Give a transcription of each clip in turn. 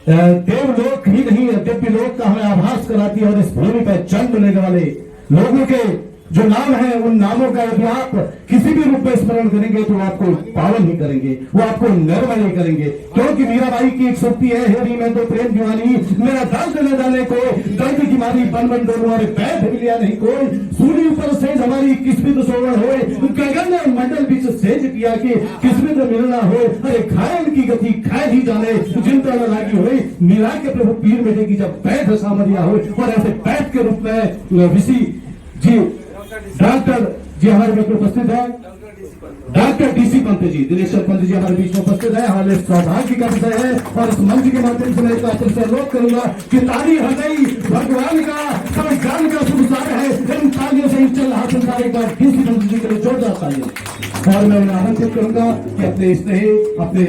देवलोक ही नहीं दिव्य लोक का हमें आभास कराती है। और इस भूमि पर जन्म लेने वाले लोगों के जो नाम है, उन नामों का यदि आप किसी भी रूप में स्मरण करेंगे तो आपको पावन ही करेंगे, वो आपको निर्मल ही करेंगे। क्योंकि मीराबाई की एक सूक्ति है, हेरी में तो प्रेम दीवानी, मेरा दर्द न जाने कोई, दर्द की मारी बन बन डोलू और बैठ मिलिया नहीं कोई, सूर्य ऊपर सेज हमारी किस्मत सोवण होए, गगन ने मंडल बीच सेज किया कि किस्मत मिलना हो, अरे घायल की गति खाए ही जाने, चिंता न लागी हुई, मीरा के प्रभु पीर मिटेगी जब बैठ सामरिया हो। और ऐसे बैठ के रूप में ऋषि जी डॉक्टर जी हमारे बीच में उपस्थित है, डॉक्टर डीसी पंत जी, दिनेश्वर पंत जी हमारे बीच में उपस्थित है। हमारे सौभाग्य का विषय है और इस मंच के माध्यम से मैं इस बात से अनुरोध करूंगा कि ताली हृदय भगवान का सब ज्ञान का शुभ सार है, इन तालियों से ही चल रहा संसार। एक बार डीसी पंत जी के लिए जोरदार तालियां। और मैं उन्हें आमंत्रित करूंगा कि अपने स्नेह, अपने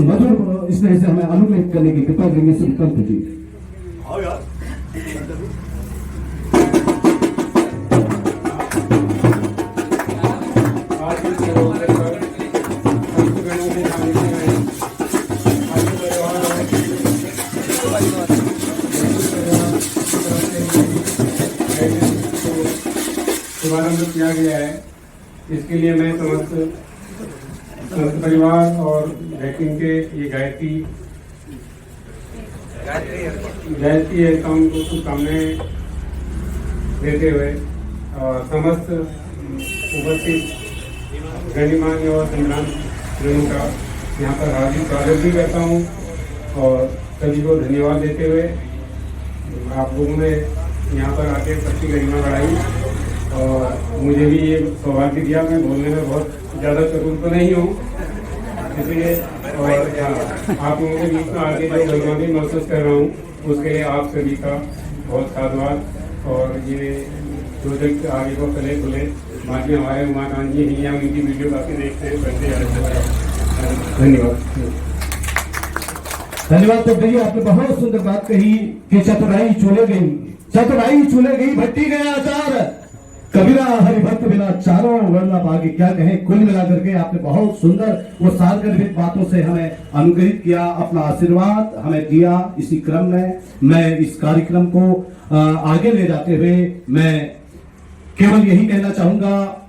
मधुर स्नेह से हमें अनुग्रहित करने की कृपा करेंगे श्री पंत जी। शुभारंभ किया गया है, इसके लिए मैं समस्त परिवार और बैकिंग के ये गायत्री एकाउंट को शुभकामनाएं देते हुए और समस्त उपस्थित गणमान्य और संग्राम जनों का यहाँ पर हार्दिक स्वागत भी करता हूँ और सभी को धन्यवाद देते हुए आप लोगों ने यहाँ पर आके सबकी गरिमा बढ़ाई और मुझे भी ये सौभाग्य दिया। मैं बोलने में बहुत ज़्यादा चतुर तो नहीं हूँ, इसलिए और आप लोगों के बीच में आके जो गरिमा भी महसूस कर रहा हूँ उसके लिए आप सभी का बहुत साधुवाद। और ये प्रोजेक्ट आगे को खुले बाकी हमारे उमाकांत जी नहीं है, उनकी वीडियो काफ़ी देखते हैं, पढ़ते हैं। धन्यवाद। धन्यवाद। तो भैया आपने बहुत सुंदर बात कही कि चतुराई चूल्हे गई, चतुराई चूल्हे गई, भट्टी गया आचार, कबीरा हरिभक्त बिना चारों वरना पागे। क्या कहें, कुल मिलाकर के आपने बहुत सुंदर वो सारगर्भित बातों से हमें अनुग्रहित किया, अपना आशीर्वाद हमें दिया। इसी क्रम में मैं इस कार्यक्रम को आगे ले जाते हुए मैं केवल यही कहना चाहूंगा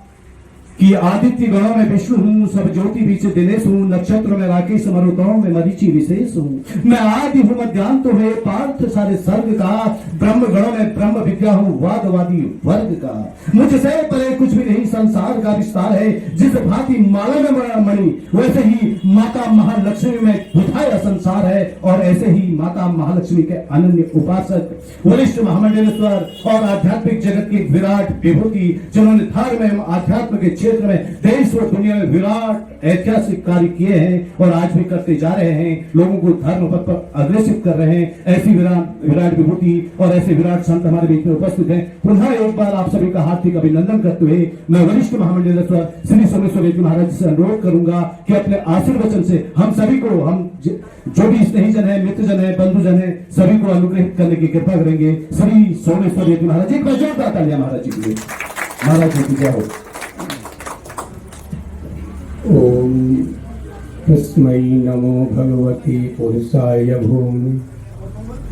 कि आदित्य गणों में विष्णु हूँ, सब ज्योति बीच दिनेश हूँ, नक्षत्र में राकेश मरुतों में मरीचि विशेष हूँ, मैं आदि हूँ मध्यांत हुए पार्थ सारे सर्ग का, ब्रह्म गणों में ब्रह्म विद्या हूँ वादवादी वर्ग का, मुझसे परे कुछ भी नहीं संसार का विस्तार है, जिस भांति माला में मणि वैसे ही माता महालक्ष्मी में बुझाया संसार है। और ऐसे ही माता महालक्ष्मी के अनन्य उपासक वरिष्ठ महामंडलेश्वर और आध्यात्मिक जगत की विराट विभूति, जिन्होंने धर्म एवं आध्यात्म के क्षेत्र में देश और दुनिया में विराट ऐतिहासिक कार्य किए हैं और आज भी करते जा रहे हैं, लोगों को धर्म पथ पर अग्रेसित कर रहे हैं। ऐसी विराट विभूति और ऐसे विराट संत हमारे बीच में उपस्थित हैं। पुनः एक बार आप सभी का हार्दिक अभिनंदन करते हुए मैं वरिष्ठ महामंडलेश्वर श्री सोमेश्वर जी महाराज से अनुरोध करूंगा कि अपने आशीर्वचन से हम सभी को, हम जो भी स्नेहीजन है, मित्रजन है, बंधुजन है, सभी को अनुग्रहित करने की कृपा करेंगे। श्री सोमेश्वर जी महाराज, एक बार जोरदार तालियां महाराज जी के लिए। महाराज जी की जय हो। ओम तस्मै नमो भगवते पुरुषाय भूमि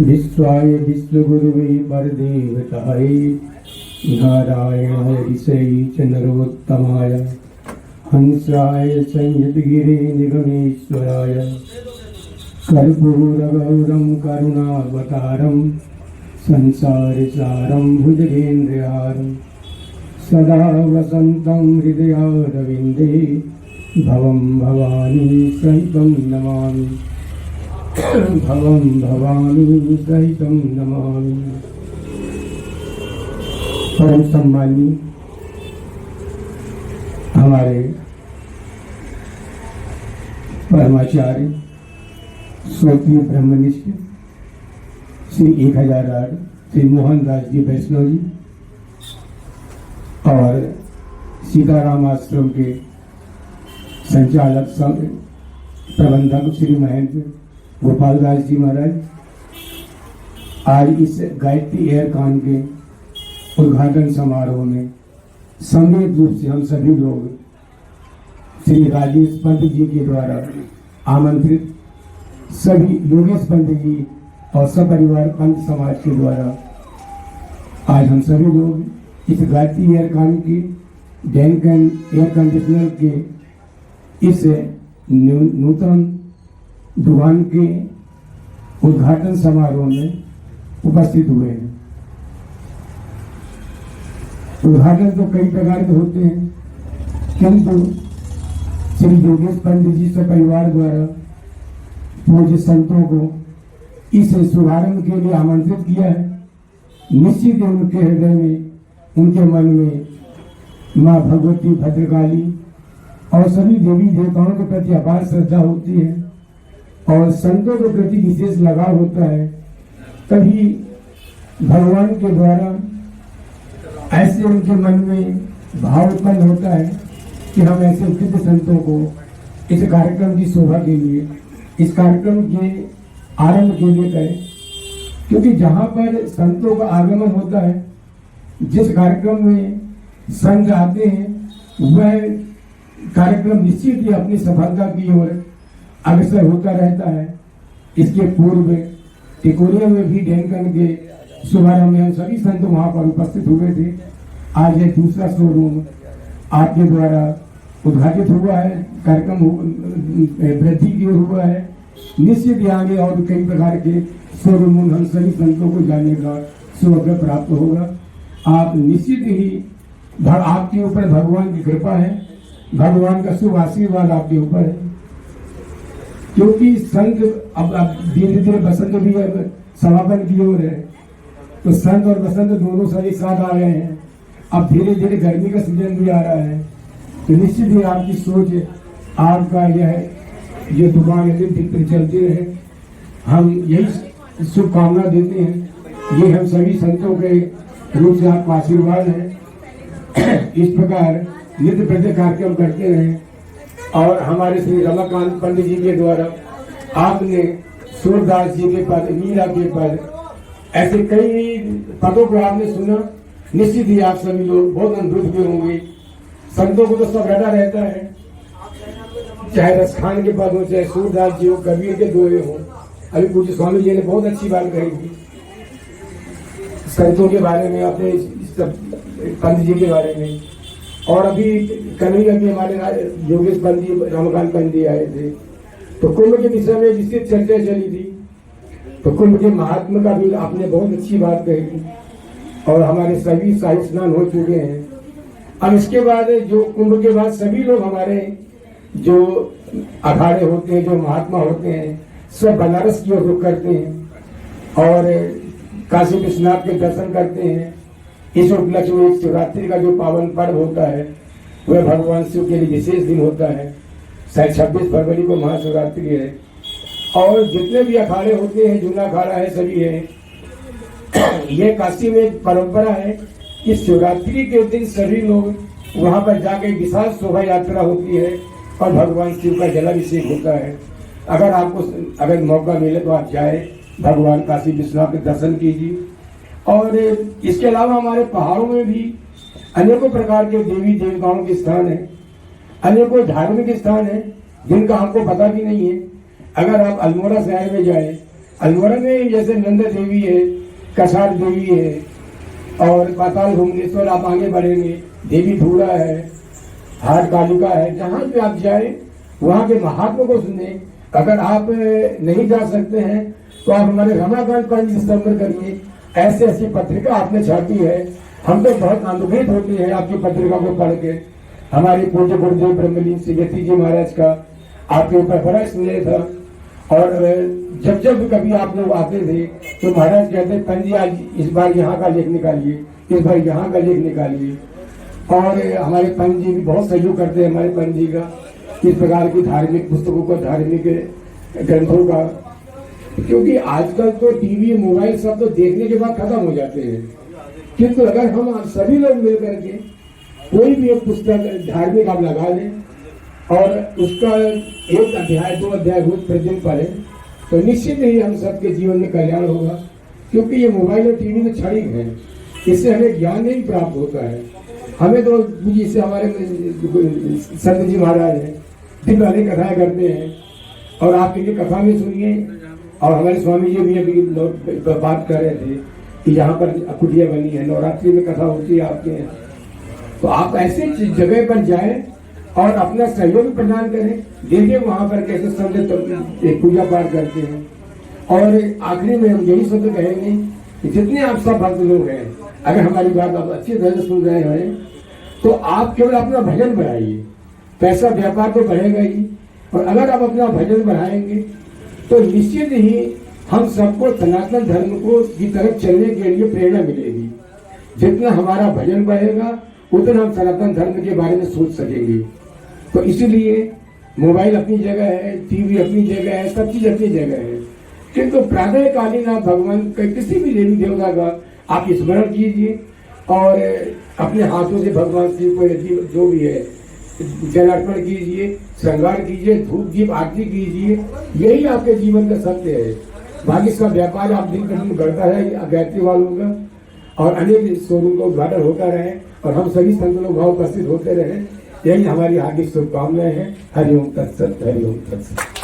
विश्वाय विश्वगुरुवे वरदेवताय नारायणाय ऋषये च नरोत्तमाय हंसाय संयतगिरे निगमेश्वराय कर्पूरगौरं करुणावतारं संसारसारं भुजगेन्द्रहारं सदा वसन्तं हृदयारविन्दे भवं भवानी सहितं नमामि, भवं भवानी सहितं नमामि। परम सम्मानी हमारे परमाचार्य स्वकीय ब्रह्मनिष्ठ श्री 1008 श्री मोहनदास जी वैष्णव जी और सीताराम आश्रम के संचालक प्रबंधक श्री महेंद्र गोपाल दास जी महाराज आज इस गायत्री एयरकान के उद्घाटन समारोह में सम्मिलित रूप से हम सभी लोग श्री राजेश पंत जी के द्वारा आमंत्रित सभी योगेश पंत जी और सपरिवार पंत समाज के द्वारा आज हम सभी लोग इस गायत्री एयरकॉन की डैंकन एयर कंडीशनर के इस नूतन दुकान के उद्घाटन समारोह में उपस्थित हुए हैं। उद्घाटन तो कई प्रकार के होते हैं, किंतु श्री योगेश पंत जी से परिवार द्वारा पूज्य संतों को इस शुभारंभ के लिए आमंत्रित किया है। निश्चित ही उनके हृदय में, उनके मन में माँ भगवती भद्रकाली और सभी देवी देवताओं के प्रति अपार श्रद्धा होती है और संतों के प्रति विशेष लगाव होता है। तभी भगवान के द्वारा ऐसे उनके मन में भाव उत्पन्न होता है कि हम ऐसे उत्कृष्ट संतों को इस कार्यक्रम की शोभा के लिए, इस कार्यक्रम के आरंभ के लिए करें, क्योंकि जहाँ पर संतों का आगमन होता है, जिस कार्यक्रम में संत आते हैं, वह कार्यक्रम निश्चित ही अपनी सफलता की ओर अग्रसर होता रहता है। इसके पूर्व टिकोरिया में भी डैंकन के शुभारंभ में हम सभी संत वहां पर उपस्थित हुए थे। आज यह दूसरा शोरूम आपके द्वारा उद्घाटित हुआ है, कार्यक्रम वृद्धि की ओर हुआ है। निश्चित ही आगे और कई प्रकार के शोरूम हम सभी संतों को जाने का सौभाग्य प्राप्त होगा। आप निश्चित ही आपके ऊपर भगवान की कृपा है, भगवान का शुभ आशीर्वाद आपके ऊपर है, क्योंकि संत अब धीरे धीरे बसंत भी अब समापन की ओर है, तो संत और बसंत दोनों सभी साथ आ गए हैं। अब धीरे धीरे गर्मी का सीजन भी आ रहा है, तो निश्चित ही आपकी सोच, आपका यह जो दुकान है ठीक ठीक चलती रहे, हम यही शुभकामना देते हैं। ये हम सभी संतों के रूप से आपका आशीर्वाद है। इस प्रकार नित्य प्रति कार्यक्रम करते रहे और हमारे श्री रमाकांत पंडित जी के द्वारा आपने सूरदास जी के पद, मीरा के पद, ऐसे कई पदों को आपने सुना। निश्चित ही आप सभी लोग बहुत अनुभूत हुए होंगे। संतों को तो सब रटा रहता है, चाहे रसखान के पद हो, चाहे सूरदास जी हो, कबीर के दोहे हो। अभी पूज्य स्वामी जी ने बहुत अच्छी बात कही थी संतों के बारे में, अपने पंत जी के बारे में। और अभी कल अभी हमारे योगेश पंत जी, रमाकांत पंत जी आए थे, तो कुंभ के विषय में विस्तृत चर्चा चली थी। तो कुंभ के महात्मा का भी आपने बहुत अच्छी बात कही थी और हमारे सभी शाही स्नान हो चुके हैं। अब इसके बाद जो कुंभ के बाद सभी लोग हमारे जो अखाड़े होते हैं, जो महात्मा होते हैं, सब बनारस की ओर रुख करते हैं और काशी विश्वनाथ के दर्शन करते हैं। इस उपलक्ष्य में शिवरात्रि का जो पावन पर्व होता है, वह भगवान शिव के लिए विशेष दिन होता है। शायद 26 फरवरी को महाशिवरात्रि है और जितने भी अखाड़े होते हैं, जूना अखाड़ा है, सभी है। यह काशी में परंपरा है कि शिवरात्रि के दिन सभी लोग वहां पर जाकर विशाल शोभा यात्रा होती है और भगवान शिव का जलाभिषेक होता है। अगर मौका मिले तो आप जाए, भगवान काशी विश्वनाथ के दर्शन कीजिए। और इसके अलावा हमारे पहाड़ों में भी अनेकों प्रकार के देवी देवताओं के स्थान है, अनेकों धार्मिक स्थान है जिनका हमको पता भी नहीं है। अगर आप अल्मोड़ा शहर में जाए, अल्मोड़ा में जैसे नंदा देवी है, कसार देवी है और पाताल भुवनेश्वर, आप आगे बढ़ेंगे देवी धूरा है, हाट कालिका है। जहाँ पे आप जाए वहाँ के महात्मा को सुने। अगर आप नहीं जा सकते हैं तो आप हमारे रमाकांत पंत जी से संपर्क करिए। ऐसी ऐसी पत्रिका आपने छापी है, हम तो बहुत आनंदित होते हैं आपकी पत्रिका को पढ़ के। हमारे पूज्य गुरुदेव ब्रह्मलीन सिंह जी महाराज का आपके ऊपर बड़ा स्नेह था और जब जब कभी आप लोग आते थे तो महाराज कहते, पंत जी आज इस बार यहाँ का लेख निकालिए, इस बार यहाँ का लेख निकालिए। और हमारे पंत जी भी बहुत सहयोग करते हैं हमारे पंत जी का, इस प्रकार की धार्मिक पुस्तकों का, धार्मिक ग्रंथों का। क्योंकि आजकल तो टीवी, मोबाइल सब तो देखने के बाद खत्म हो जाते हैं, किंतु अगर हम सभी लोग मिलकर के कोई भी एक पुस्तक धार्मिक आप लगा लें और उसका एक अध्याय, 2 अध्याय रोज प्रतिदिन पढ़े, तो निश्चित ही हम सबके जीवन में कल्याण होगा। क्योंकि ये मोबाइल और टीवी में क्षणिक है, इससे हमें ज्ञान नहीं प्राप्त होता है। हमें तो जिससे हमारे संत जी महाराज हैं, दिन वाली कथाएं करते हैं और आपके लिए कथा भी सुनिए। और हमारे स्वामी जी भी अभी बात कर रहे थे कि यहाँ पर कुटिया बनी है, नवरात्रि में कथा होती है आपके यहाँ, तो आप ऐसे जगह पर जाएं और अपना सहयोग प्रदान करें। देखिए वहां पर कैसे संत पूजा पाठ करते हैं। और आखिरी में हम यही शब्द कहेंगे कि जितने आप सब भक्त लोग हैं, अगर हमारी बात आप अच्छी तरह से सुन रहे हैं तो आप केवल अपना भजन बढ़ाइए। पैसा व्यापार तो बढ़ेगा ही, और अगर आप अपना भजन बढ़ाएंगे तो निश्चित ही हम सबको सनातन धर्म को की तरफ चलने के लिए प्रेरणा मिलेगी। जितना हमारा भजन बढ़ेगा उतना हम सनातन धर्म के बारे में सोच सकेंगे। तो इसीलिए मोबाइल अपनी जगह है, टीवी अपनी जगह है, सब चीज अपनी जगह है, किंतु प्रातः कालीन आप भगवान के किसी भी देवी देवता का आप स्मरण कीजिए और अपने हाथों से भगवान शिव को जो भी है जल अर्पण कीजिए, श्रृंगार कीजिए, धूप दीप आरती कीजिए। यही आपके जीवन का सत्य है। बाकी इसका व्यापार आप दिन प्रतिदिन बढ़ता है गायत्री वालों का, और अनेक शोरूम का उद्घाटन होता रहे और हम सभी संत लोग वहां उपस्थित होते रहे। यही हमारी आगे शुभकामनाएं हैं। हरिओम तत्सत, हरिओम तत्सत।